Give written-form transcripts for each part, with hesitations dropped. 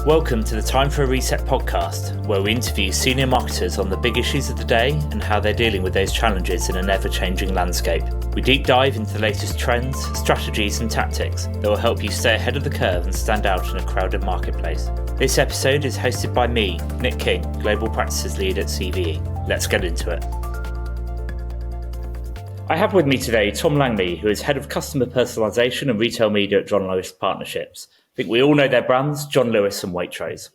Welcome to the Time for a Reset podcast, where we interview senior marketers on the big issues of the day and how they're dealing with those challenges in an ever-changing landscape. We deep dive into the latest trends, strategies and tactics that will help you stay ahead of the curve and stand out in a crowded marketplace. This episode is hosted by me, Nick King, Global Practices Lead at CVE. Let's get into it. I have with me today Tom Langley, who is Head of Customer Personalisation and Retail Media at John Lewis Partnerships. I think we all know their brands, John Lewis and Waitrose.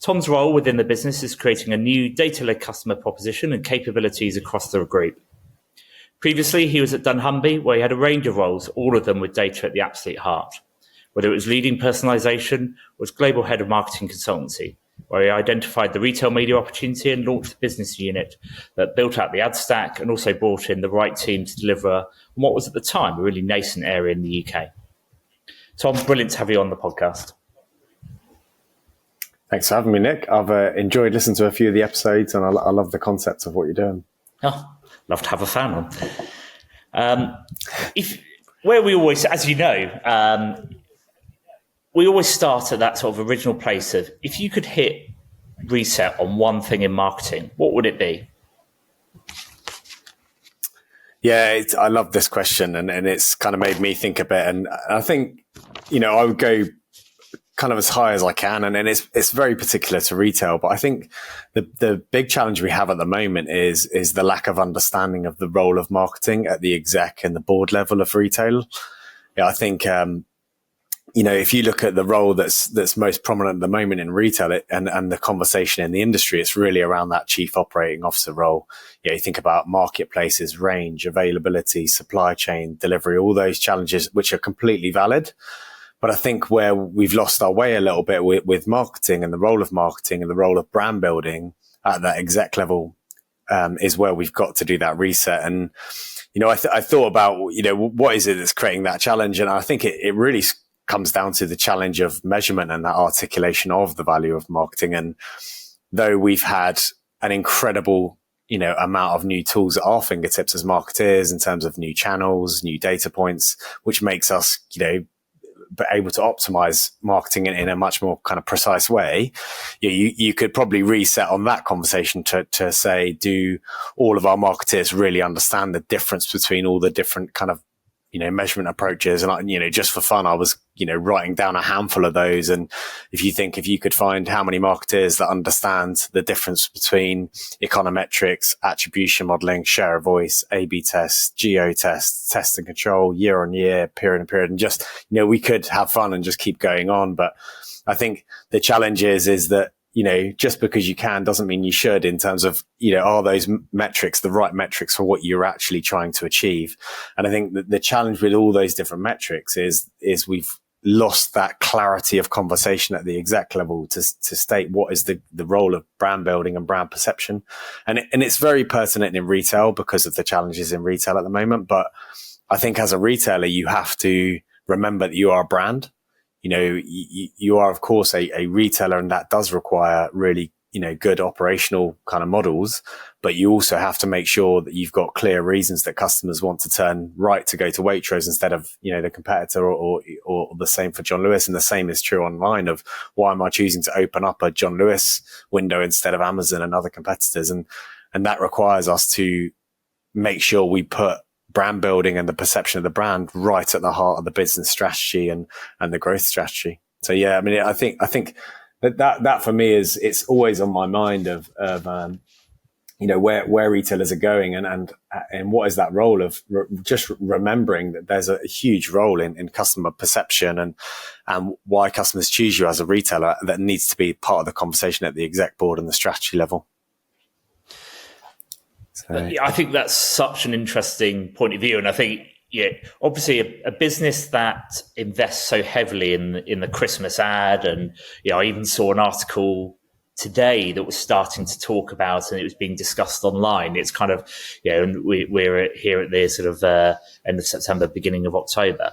Tom's role within the business is creating a new data-led customer proposition and capabilities across the group. Previously, he was at dunnhumby, where he had a range of roles, all of them with data at the absolute heart, whether it was leading personalisation or as global head of marketing consultancy, where he identified the retail media opportunity and launched the business unit that built out the ad stack and also brought in the right team to deliver on what was at the time a really nascent area in the UK. Tom, brilliant to have you on the podcast. Thanks for having me, Nick. I've enjoyed listening to a few of the episodes and I love the concept of what you're doing. Oh, love to have a fan on. Where we always, as you know, we always start at that sort of original place of, if you could hit reset on one thing in marketing, what would it be? Yeah, I love this question and it's kind of made me think a bit. And I think, I would go kind of as high as I can. And it's very particular to retail. But I think the big challenge we have at the moment is the lack of understanding of the role of marketing at the exec and the board level of retail. Yeah, I think, if you look at the role that's most prominent at the moment in retail and the conversation in the industry, it's really around that chief operating officer role. You think about marketplaces, range, availability, supply chain, delivery, all those challenges, which are completely valid. But I think where we've lost our way a little bit with marketing and the role of marketing and the role of brand building at that exec level is where we've got to do that reset. And, I thought about, what is it that's creating that challenge? And I think it really comes down to the challenge of measurement and that articulation of the value of marketing. And though we've had an incredible, amount of new tools at our fingertips as marketers in terms of new channels, new data points, which makes us, able to optimize marketing in a much more kind of precise way, you could probably reset on that conversation to say, do all of our marketers really understand the difference between all the different kind of measurement approaches? And just for fun, I was, writing down a handful of those. And if you could find how many marketers that understand the difference between econometrics, attribution modeling, share of voice, A/B tests, geo tests, test and control, year on year, period and period, and just, we could have fun and just keep going on. But I think the challenge is that, just because you can doesn't mean you should, in terms of, are those metrics the right metrics for what you're actually trying to achieve? And I think that the challenge with all those different metrics is we've lost that clarity of conversation at the exec level to state what is the role of brand building and brand perception. And it's very pertinent in retail because of the challenges in retail at the moment. But I think as a retailer, you have to remember that you are a brand. You are, of course, a retailer, and that does require really, good operational kind of models. But you also have to make sure that you've got clear reasons that customers want to turn right to go to Waitrose instead of, the competitor or the same for John Lewis. And the same is true online of, why am I choosing to open up a John Lewis window instead of Amazon and other competitors? And that requires us to make sure we put brand building and the perception of the brand right at the heart of the business strategy and the growth strategy. So yeah, I think that for me it's always on my mind of where retailers are going and what is that role of just remembering that there's a huge role in customer perception and why customers choose you as a retailer that needs to be part of the conversation at the exec board and the strategy level. Yeah, I think that's such an interesting point of view. And I think, obviously a business that invests so heavily in the Christmas ad, and, I even saw an article today that was starting to talk about, and it was being discussed online. It's kind of, and we're here at the sort of end of September, beginning of October.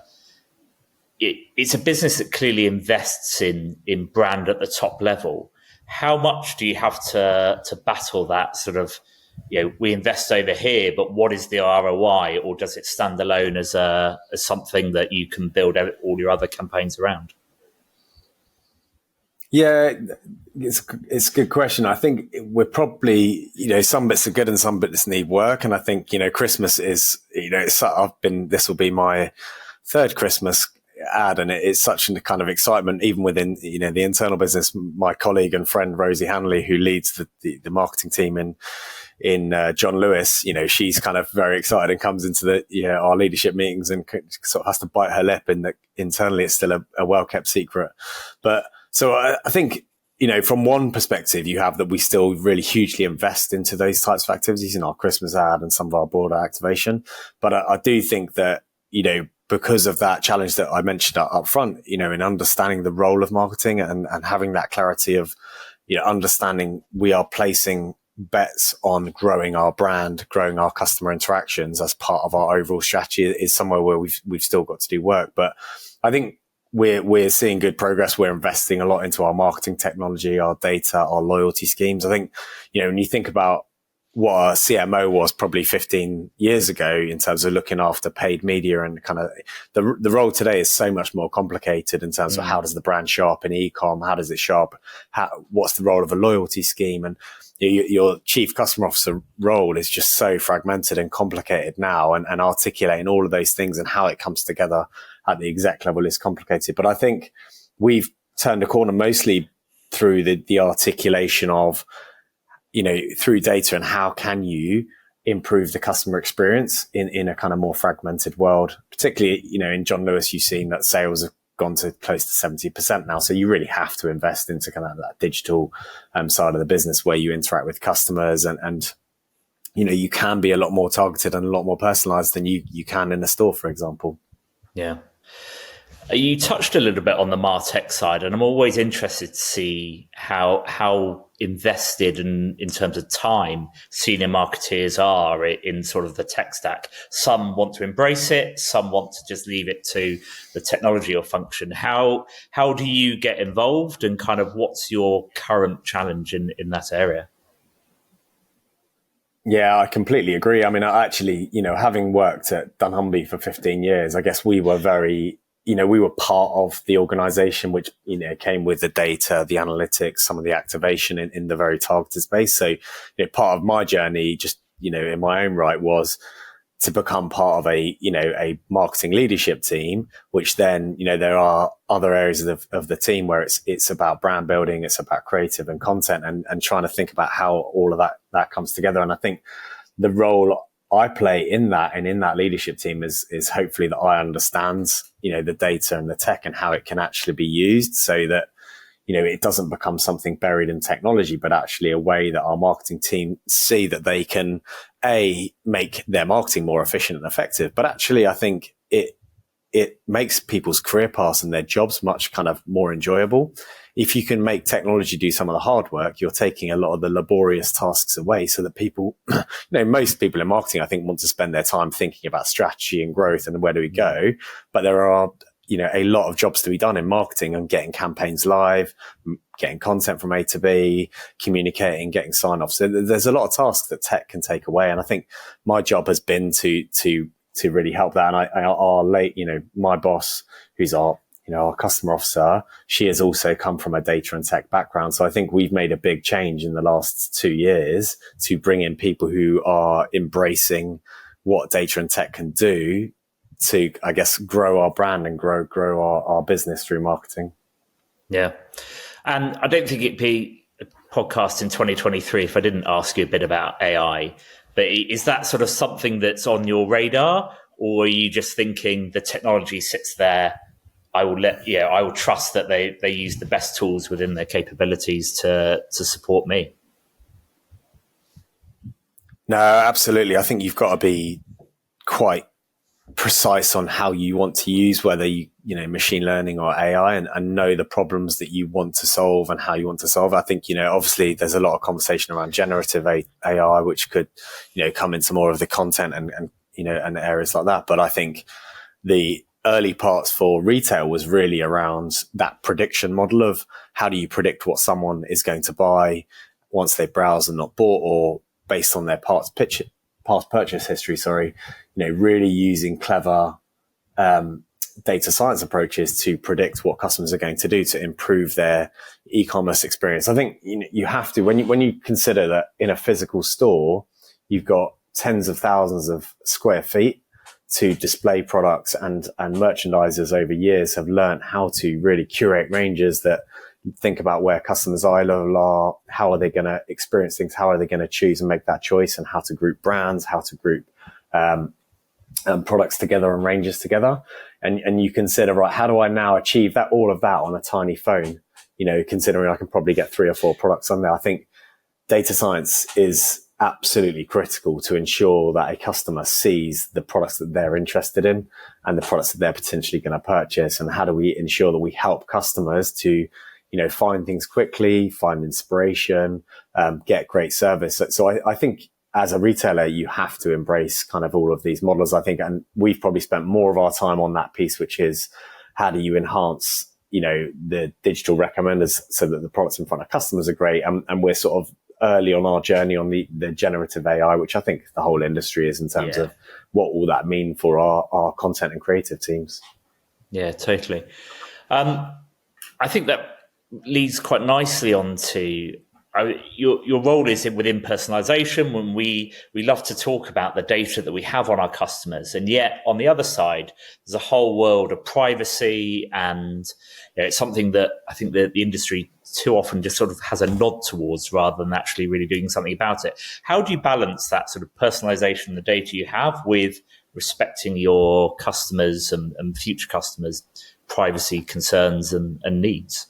It's a business that clearly invests in brand at the top level. How much do you have to battle that sort of, we invest over here, but what is the ROI, or does it stand alone as something that you can build all your other campaigns around? Yeah, it's a good question. I think we're probably, some bits are good and some bits need work. And I think, Christmas is, this will be my third Christmas ad, and it's such a kind of excitement, even within, the internal business. My colleague and friend, Rosie Hanley, who leads the marketing team in John Lewis, she's kind of very excited and comes into our leadership meetings and sort of has to bite her lip internally it's still a well-kept secret. But so I think, from one perspective, you have that we still really hugely invest into those types of activities in our Christmas ad and some of our broader activation. But I do think that, because of that challenge that I mentioned up front, in understanding the role of marketing and having that clarity of, understanding we are placing bets on growing our brand, growing our customer interactions as part of our overall strategy is somewhere where we've still got to do work. But I think we're seeing good progress. We're investing a lot into our marketing technology, our data, our loyalty schemes. I think, when you think about what a CMO was probably 15 years ago in terms of looking after paid media, and kind of the role today is so much more complicated in terms of how does the brand show up in e-com? How does it show up? What's the role of a loyalty scheme? And your chief customer officer role is just so fragmented and complicated now, and articulating all of those things and how it comes together at the exec level is complicated. But I think we've turned a corner mostly through the articulation of, through data, and how can you improve the customer experience in a kind of more fragmented world. Particularly, in John Lewis, you've seen that sales have gone to close to 70% now. So you really have to invest into kind of that digital side of the business where you interact with customers and you can be a lot more targeted and a lot more personalized than you can in a store, for example. Yeah. You touched a little bit on the MarTech side, and I'm always interested to see how invested in terms of time senior marketeers are in sort of the tech stack. Some want to embrace it, some want to just leave it to the technology or function. How do you get involved, and kind of what's your current challenge in that area? Yeah, I completely agree. I mean, I actually, having worked at dunnhumby for 15 years, I guess we were we were part of the organization, which, came with the data, the analytics, some of the activation in the very targeted space. So, part of my journey, just, in my own right, was to become part of a marketing leadership team, which then, there are other areas of the team where it's about brand building, it's about creative and content, and trying to think about how all of that comes together. And I think the role I play in that and in that leadership team is hopefully that I understand, the data and the tech and how it can actually be used, so that, it doesn't become something buried in technology, but actually a way that our marketing team see that they can make their marketing more efficient and effective. But actually, I think it makes people's career paths and their jobs much kind of more enjoyable. If you can make technology do some of the hard work, you're taking a lot of the laborious tasks away, so that people, most people in marketing, I think, want to spend their time thinking about strategy and growth and where do we go. But there are, a lot of jobs to be done in marketing and getting campaigns live, getting content from A to B, communicating, getting sign off. So there's a lot of tasks that tech can take away. And I think my job has been to really help that. And my boss, who's our customer officer, she has also come from a data and tech background. So I think we've made a big change in the last 2 years to bring in people who are embracing what data and tech can do to, I guess, grow our brand and grow our business through marketing. Yeah. And I don't think it'd be a podcast in 2023 if I didn't ask you a bit about AI. But is that sort of something that's on your radar, or are you just thinking the technology sits there? I will trust that they use the best tools within their capabilities to support me. No, absolutely. I think you've got to be quite precise on how you want to use, whether machine learning or AI, and know the problems that you want to solve and how you want to solve. I think, obviously there's a lot of conversation around generative AI, which could, come into more of the content and areas like that. But I think the early parts for retail was really around that prediction model of how do you predict what someone is going to buy once they browse and not bought, or based on their past purchase history, really using clever data science approaches to predict what customers are going to do to improve their e-commerce experience. I think you have to, when you consider that in a physical store, you've got tens of thousands of square feet to display products, and merchandisers over years have learned how to really curate ranges that think about where customers' eye level are, how are they going to experience things, how are they going to choose and make that choice, and how to group brands, how to group products together and ranges together. And you consider, right, how do I now achieve that, all of that on a tiny phone? Considering I can probably get 3 or 4 products on there. I think data science is absolutely critical to ensure that a customer sees the products that they're interested in and the products that they're potentially going to purchase. And how do we ensure that we help customers to, find things quickly, find inspiration, get great service. So I think as a retailer, you have to embrace kind of all of these models, I think. And we've probably spent more of our time on that piece, which is how do you enhance, the digital recommenders so that the products in front of customers are great. And we're sort of early on our journey on the generative AI, which I think the whole industry is in terms of what will that mean for our content and creative teams. Yeah, totally. I think that leads quite nicely onto your role is within personalisation. When we love to talk about the data that we have on our customers, and yet on the other side, there's a whole world of privacy, and it's something that I think the industry too often just sort of has a nod towards rather than actually really doing something about it. How do you balance that sort of personalisation, the data you have, with respecting your customers and future customers' privacy concerns and needs?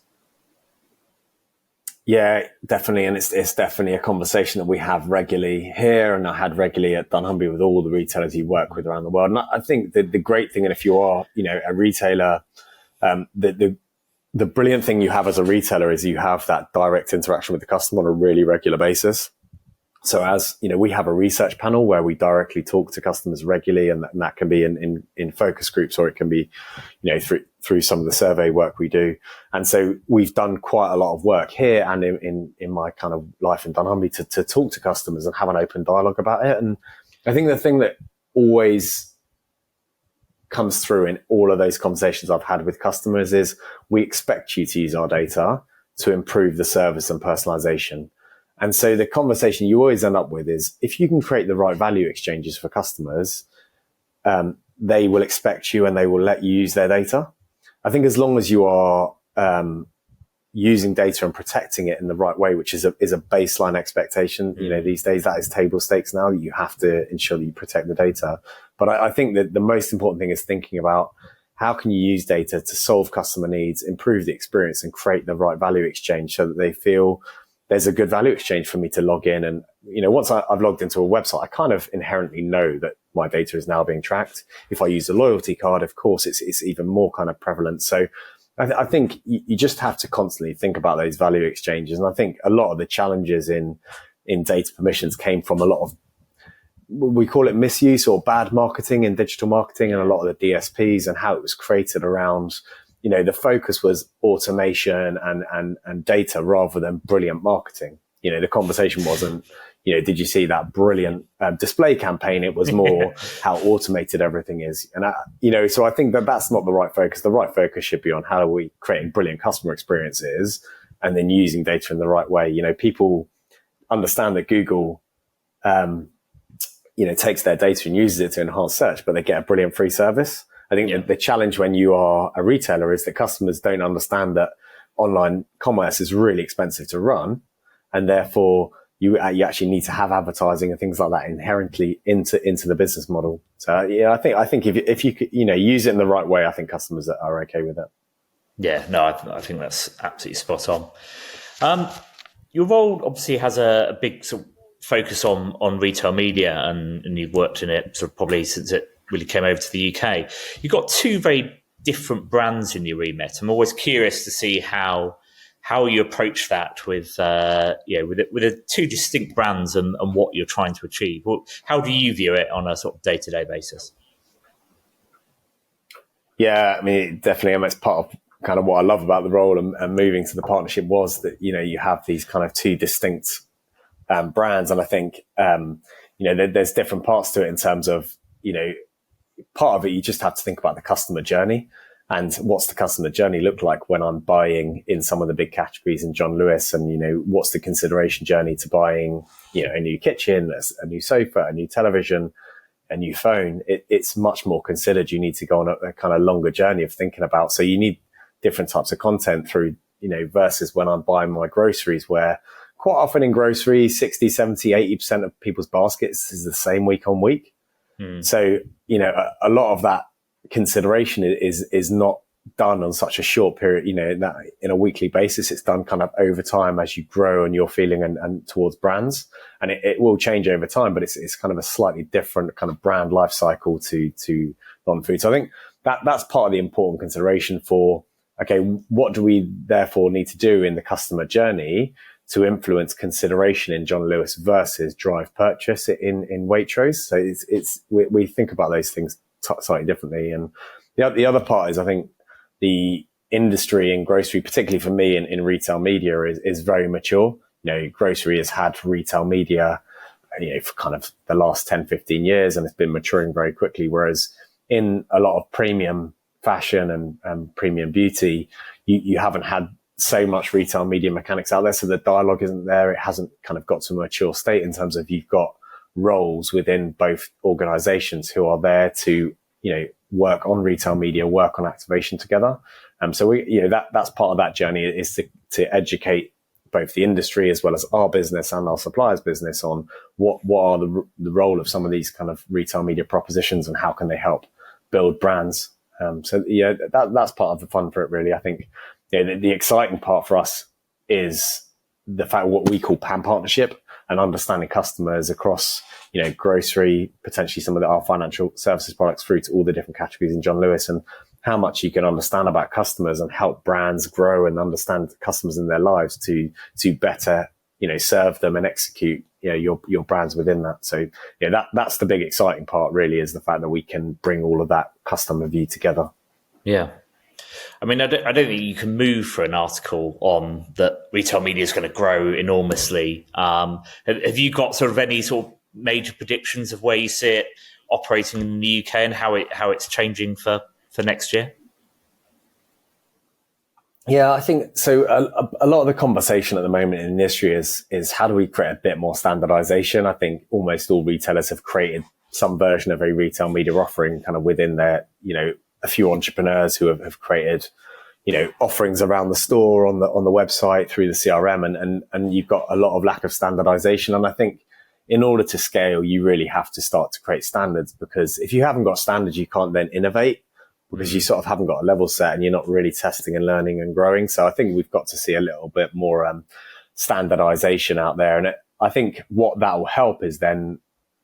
Yeah, definitely. And it's definitely a conversation that we have regularly here, and I had regularly at dunnhumby with all the retailers you work with around the world. And I think the great thing, and if you are, a retailer, the brilliant thing you have as a retailer is you have that direct interaction with the customer on a really regular basis. So as we have a research panel where we directly talk to customers regularly, and that can be in focus groups, or it can be, through some of the survey work we do. And so we've done quite a lot of work here and in my kind of life in dunnhumby to talk to customers and have an open dialogue about it. And I think the thing that always comes through in all of those conversations I've had with customers is we expect you to use our data to improve the service and personalization. And so the conversation you always end up with is, if you can create the right value exchanges for customers, they will expect you and they will let you use their data. I think as long as you are using data and protecting it in the right way, which is a baseline expectation, these days that is table stakes now, that you have to ensure that you protect the data. But I think that the most important thing is thinking about how can you use data to solve customer needs, improve the experience, and create the right value exchange so that they feel there's a good value exchange for me to log in. And, once I've logged into a website, I kind of inherently know that my data is now being tracked. If I use a loyalty card, of course, it's even more kind of prevalent. So I think you just have to constantly think about those value exchanges. And I think a lot of the challenges in data permissions came from a lot of, we call it misuse or bad marketing in digital marketing, and a lot of the DSPs, and how it was created around, the focus was automation and data rather than brilliant marketing. The conversation wasn't, did you see that brilliant display campaign? It was more how automated everything is. And, so I think that's not the right focus. The right focus should be on how are we creating brilliant customer experiences and then using data in the right way. People understand that Google, takes their data and uses it to enhance search, but they get a brilliant free service. I think the challenge when you are a retailer is that customers don't understand that online commerce is really expensive to run, and therefore you actually need to have advertising and things like that inherently into the business model. So I think if you could, use it in the right way, I think customers are okay with it. Yeah, no, I think that's absolutely spot on. Your role obviously has a big sort of focus on retail media, and you've worked in it sort of probably since it really came over to the UK. You've got 2 very different brands in your remit. I'm always curious to see how you approach that with 2 distinct brands and what you're trying to achieve. How do you view it on a sort of day-to-day basis? Yeah, I mean, definitely. I mean, it's part of kind of what I love about the role and moving to the partnership was that, you have these kind of 2 distinct brands. And I think, there's different parts to it in terms of, part of it, you just have to think about the customer journey. And what's the customer journey look like when I'm buying in some of the big categories in John Lewis? And, what's the consideration journey to buying, a new kitchen, a new sofa, a new television, a new phone? It's much more considered. You need to go on a kind of longer journey of thinking about. So you need different types of content through, versus when I'm buying my groceries, where quite often in grocery, 60, 70, 80% of people's baskets is the same week on week. So, a lot of that consideration is not done on such a short period, that in a weekly basis. It's done kind of over time as you grow and your feeling and towards brands, and it will change over time, but it's kind of a slightly different kind of brand life cycle to non-food. So I think that's part of the important consideration for, okay, what do we therefore need to do in the customer journey to influence consideration in John Lewis versus drive purchase in Waitrose? So we think about those things slightly differently. And the other part is, I think the industry in grocery, particularly for me in retail media, is very mature. Grocery has had retail media, for kind of the last 10, 15 years, and it's been maturing very quickly. Whereas in a lot of premium fashion and premium beauty, you haven't had so much retail media mechanics out there. So the dialogue isn't there. It hasn't kind of got to a mature state in terms of you've got roles within both organizations who are there to, work on retail media, work on activation together. So that's part of that journey, is to educate both the industry as well as our business and our suppliers' business on what are the role of some of these kind of retail media propositions and how can they help build brands. That's part of the fun for it, really. I think the exciting part for us is the fact what we call PAM partnership, and understanding customers across, grocery, potentially some of our financial services products, through to all the different categories in John Lewis, and how much you can understand about customers and help brands grow and understand customers in their lives to better, serve them and execute, your brands within that. So that's the big exciting part, really, is the fact that we can bring all of that customer view together. Yeah. I mean, I don't think you can move for an article on that retail media is going to grow enormously. Have you got sort of any sort of major predictions of where you see it operating in the UK and how it's changing for next year? Yeah, I think so. A lot of the conversation at the moment in the industry is how do we create a bit more standardization? I think almost all retailers have created some version of a retail media offering kind of within their, a few entrepreneurs who have created, offerings around the store, on the website, through the CRM, and you've got a lot of lack of standardization. And I think in order to scale, you really have to start to create standards, because if you haven't got standards, you can't then innovate, because you sort of haven't got a level set and you're not really testing and learning and growing. So I think we've got to see a little bit more standardization out there. And I think what that will help is then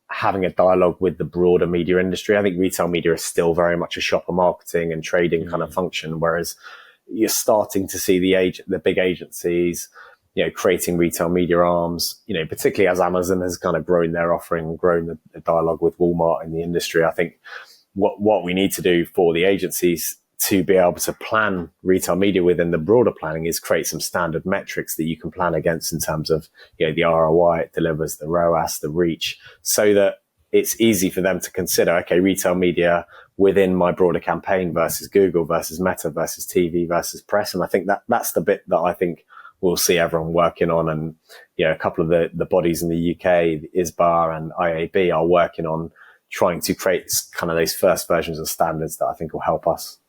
having a dialogue with the broader media industry. I think retail media is still very much a shopper marketing and trading kind of function, whereas you're starting to see the big agencies, creating retail media arms, particularly as Amazon has kind of grown their offering and grown the dialogue with Walmart in the industry. I think what we need to do for the agencies to be able to plan retail media within the broader planning is create some standard metrics that you can plan against in terms of, the ROI it delivers, the ROAS, the reach, so that it's easy for them to consider, okay, retail media within my broader campaign versus Google versus Meta versus TV versus press. And I think that's the bit that I think we'll see everyone working on. And, a couple of the bodies in the UK, the ISBA and IAB, are working on trying to create kind of those first versions of standards that I think will help us.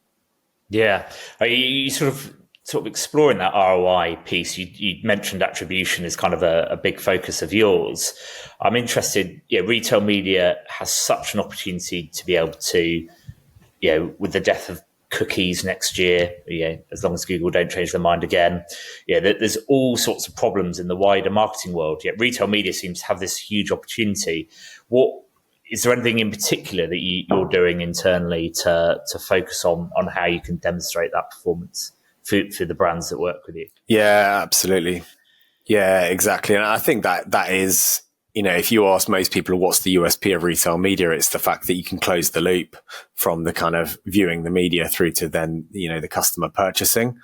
Yeah. Are you sort of exploring that ROI piece? You mentioned attribution is kind of a big focus of yours. I'm interested, retail media has such an opportunity to be able to, with the death of cookies next year, as long as Google don't change their mind again, there's all sorts of problems in the wider marketing world. Yet retail media seems to have this huge opportunity. Is there anything in particular that you're doing internally to focus on how you can demonstrate that performance for the brands that work with you? Yeah, absolutely. Yeah, exactly. And I think that is, if you ask most people what's the USP of retail media, it's the fact that you can close the loop from the kind of viewing the media through to then, the customer purchasing.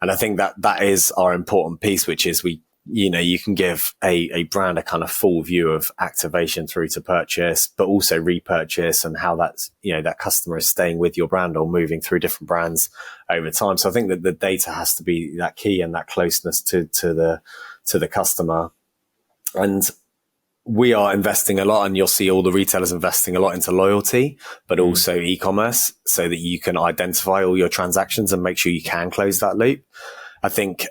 And I think that is our important piece, which is we you can give a brand a kind of full view of activation through to purchase, but also repurchase, and how that's, that customer is staying with your brand or moving through different brands over time. So I think that the data has to be that key, and that closeness to the customer. And we are investing a lot, and you'll see all the retailers investing a lot into loyalty, but also e-commerce, so that you can identify all your transactions and make sure you can close that loop. I think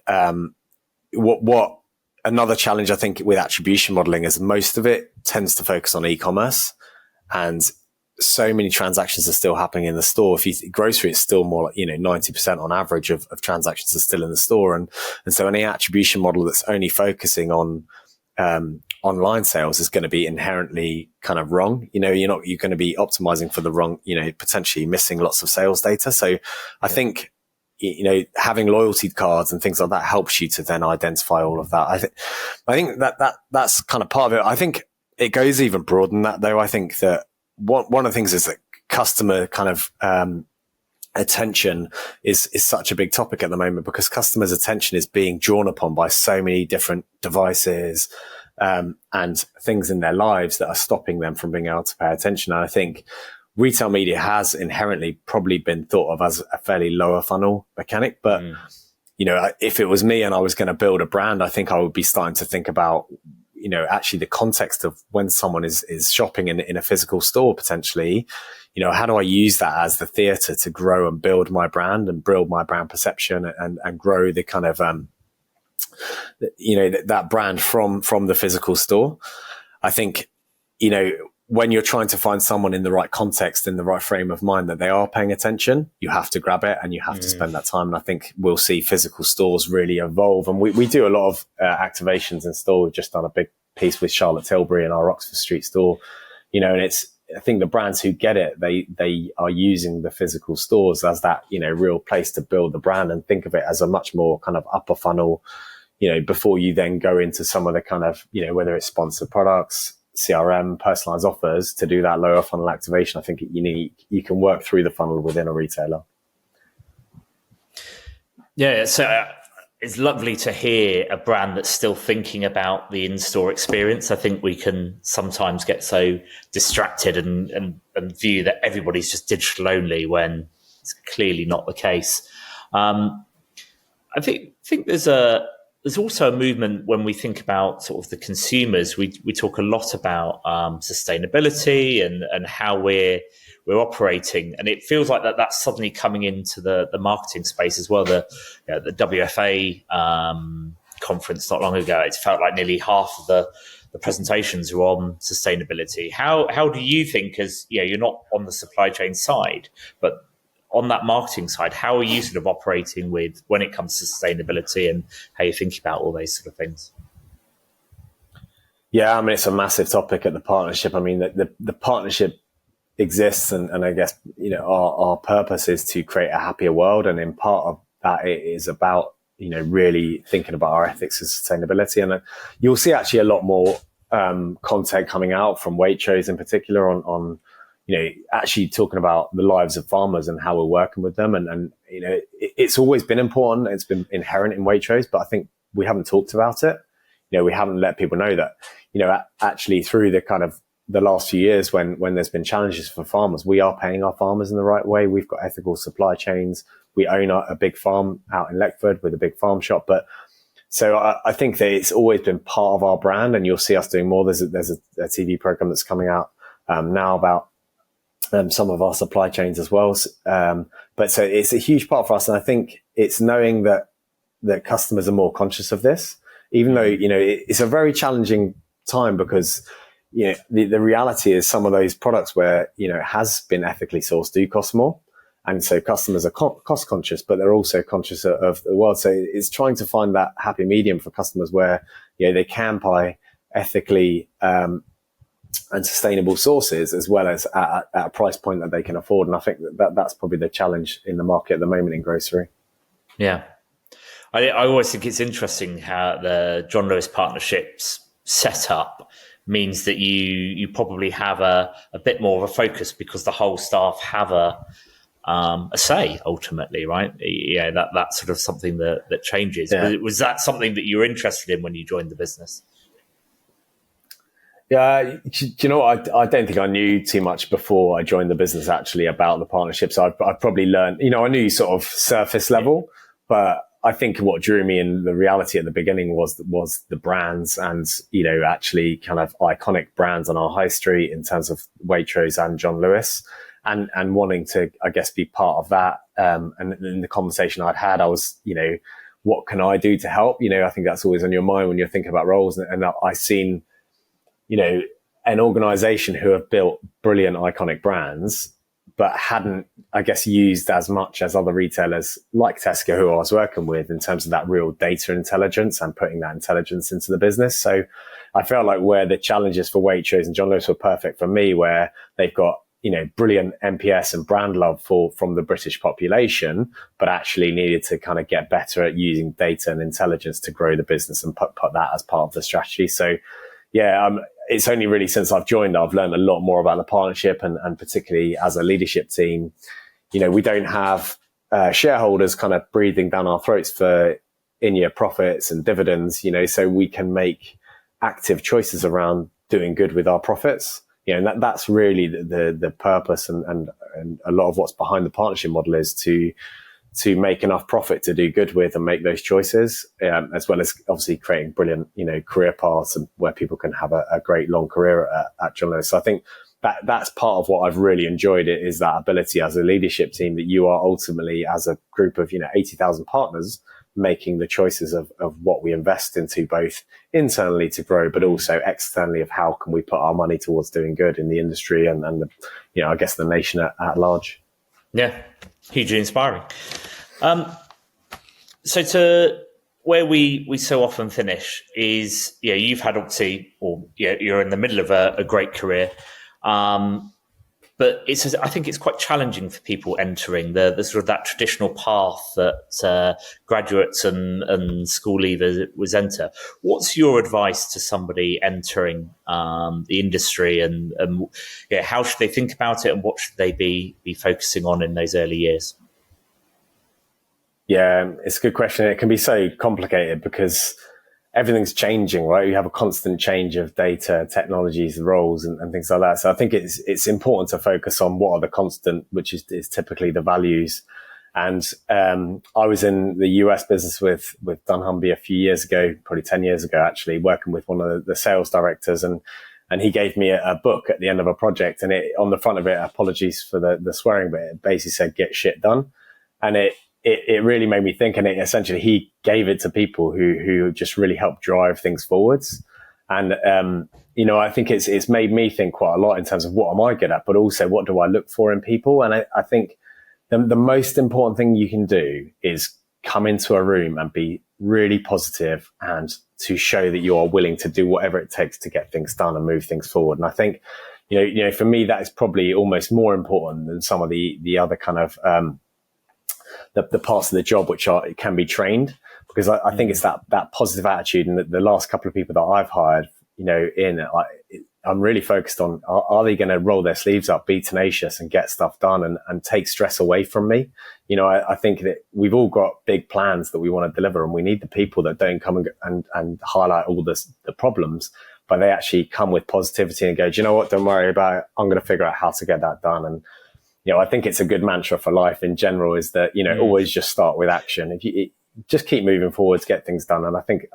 what another challenge I think with attribution modeling is most of it tends to focus on e-commerce, and so many transactions are still happening in the store. Grocery, it's still more like 90% on average of transactions are still in the store, and so any attribution model that's only focusing on online sales is going to be inherently kind of wrong. You're going to be optimizing for the wrong, potentially missing lots of sales data. So I think, having loyalty cards and things like that helps you to then identify all of that. I think that's kind of part of it. I think it goes even broader than that, though. I think that one of the things is that customer kind of, attention is such a big topic at the moment, because customers' attention is being drawn upon by so many different devices, and things in their lives that are stopping them from being able to pay attention. And I think retail media has inherently probably been thought of as a fairly lower funnel mechanic. But, if it was me and I was going to build a brand, I think I would be starting to think about, actually the context of when someone is shopping in a physical store, potentially, how do I use that as the theatre to grow and build my brand and build my brand perception and grow the kind of, that brand from the physical store. I think, when you're trying to find someone in the right context, in the right frame of mind, that they are paying attention, you have to grab it and you have to spend that time. And I think we'll see physical stores really evolve. And we do a lot of activations in store. We've just done a big piece with Charlotte Tilbury in our Oxford Street store, and I think the brands who get it, they are using the physical stores as that, real place to build the brand, and think of it as a much more kind of upper funnel, before you then go into some of the kind of, whether it's sponsored products, CRM, personalized offers, to do that lower funnel activation. I think you can work through the funnel within a retailer. Yeah, so it's lovely to hear a brand that's still thinking about the in-store experience. I think we can sometimes get so distracted and view that everybody's just digital only, when it's clearly not the case. I think there's also a movement when we think about sort of the consumers. We talk a lot about sustainability and how we're operating, and it feels like that's suddenly coming into the marketing space as well. The WFA conference not long ago, it felt like nearly half of the presentations were on sustainability. How do you think, as you're not on the supply chain side, but on that marketing side, how are you sort of operating with when it comes to sustainability, and how you think about all those sort of things? Yeah, I mean, it's a massive topic at the partnership. I mean, the partnership exists, and I guess, our purpose is to create a happier world. And in part of that, it is about, really thinking about our ethics and sustainability. And you'll see actually a lot more content coming out from Waitrose in particular on actually talking about the lives of farmers and how we're working with them. And it's always been important. It's been inherent in Waitrose, but I think we haven't talked about it. We haven't let people know that, actually through the kind of the last few years when there's been challenges for farmers, we are paying our farmers in the right way. We've got ethical supply chains. We own a big farm out in Leckford with a big farm shop. But so I think that it's always been part of our brand, and you'll see us doing more. There's a TV program that's coming out now about some of our supply chains as well. But so it's a huge part for us. And I think it's knowing that customers are more conscious of this, even though, it's a very challenging time, because, the reality is some of those products where, it has been ethically sourced do cost more. And so customers are cost conscious, but they're also conscious of the world. So it's trying to find that happy medium for customers where, they can buy ethically, and sustainable sources, as well as at a price point that they can afford. And I think that's probably the challenge in the market at the moment in grocery. Yeah. I always think it's interesting how the John Lewis partnerships set up means that you probably have a bit more of a focus, because the whole staff have a a say ultimately, right? Yeah, that's sort of something that changes. Yeah. Was that something that you were interested in when you joined the business? Yeah, do you know what? I don't think I knew too much before I joined the business actually about the partnerships. I probably learned, I knew sort of surface level, but I think what drew me in the reality at the beginning was the brands and, actually kind of iconic brands on our high street in terms of Waitrose and John Lewis and wanting to, I guess, be part of that. And in the conversation I'd had, I was, what can I do to help? I think that's always on your mind when you're thinking about roles. And I seen, an organization who have built brilliant iconic brands, but hadn't, I guess, used as much as other retailers like Tesco, who I was working with, in terms of that real data intelligence and putting that intelligence into the business. So I felt like where the challenges for Waitrose and John Lewis were perfect for me, where they've got, brilliant NPS and brand love from the British population, but actually needed to kind of get better at using data and intelligence to grow the business and put that as part of the strategy. So yeah, it's only really since I've joined, I've learned a lot more about the partnership and particularly as a leadership team, we don't have shareholders kind of breathing down our throats for in-year profits and dividends, so we can make active choices around doing good with our profits. And that's really the purpose and a lot of what's behind the partnership model is to make enough profit to do good with and make those choices, as well as obviously creating brilliant, career paths and where people can have a great long career at John Lewis. So I think that's part of what I've really enjoyed is that ability as a leadership team that you are ultimately as a group of, 80,000 partners making the choices of what we invest into, both internally to grow, but also externally of how can we put our money towards doing good in the industry and the, I guess the nation at large. Yeah, hugely inspiring. So to where we so often finish is, you've had obviously, you're in the middle of a great career, but I think it's quite challenging for people entering the sort of that traditional path that graduates and school leavers enter. What's your advice to somebody entering the industry, and how should they think about it, and what should they be focusing on in those early years? Yeah, it's a good question. It can be so complicated because everything's changing, right? You have a constant change of data, technologies, roles, and things like that. So I think it's important to focus on what are the constant, which is typically the values. And I was in the US business with dunnhumby a few years ago, probably 10 years ago, actually, working with one of the sales directors. And he gave me a book at the end of a project. And on the front of it, apologies for the swearing, but it basically said, "Get shit done." And it really made me think, and essentially he gave it to people who just really helped drive things forwards. And, I think it's made me think quite a lot in terms of what am I good at, but also what do I look for in people? And I think the most important thing you can do is come into a room and be really positive and to show that you are willing to do whatever it takes to get things done and move things forward. And I think, for me, that is probably almost more important than some of the other kind of, the parts of the job which can be trained, because I think it's that positive attitude. And the last couple of people that I've hired, I'm really focused on, are they going to roll their sleeves up, be tenacious and get stuff done and take stress away from me? I think that we've all got big plans that we want to deliver, and we need the people that don't come and highlight all the problems, but they actually come with positivity and go, "Do you know what? Don't worry about it. I'm going to figure out how to get that done." And I think it's a good mantra for life in general is that, always just start with action. If you just keep moving forward to get things done. And I think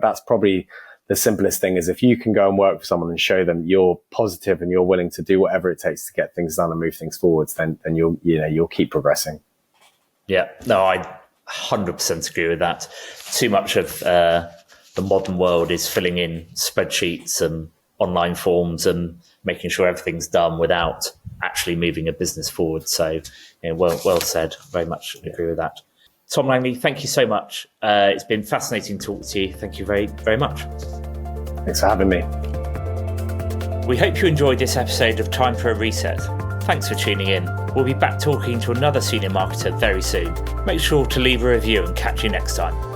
that's probably the simplest thing is if you can go and work for someone and show them you're positive and you're willing to do whatever it takes to get things done and move things forwards, then you'll keep progressing. Yeah, no, I 100% agree with that. Too much of the modern world is filling in spreadsheets and online forms and making sure everything's done without actually moving a business forward. So, well said. Very much agree with that. Tom Langley, thank you so much. It's been fascinating talking to you. Thank you very, very much. Thanks for having me. We hope you enjoyed this episode of Time for a Reset. Thanks for tuning in. We'll be back talking to another senior marketer very soon. Make sure to leave a review and catch you next time.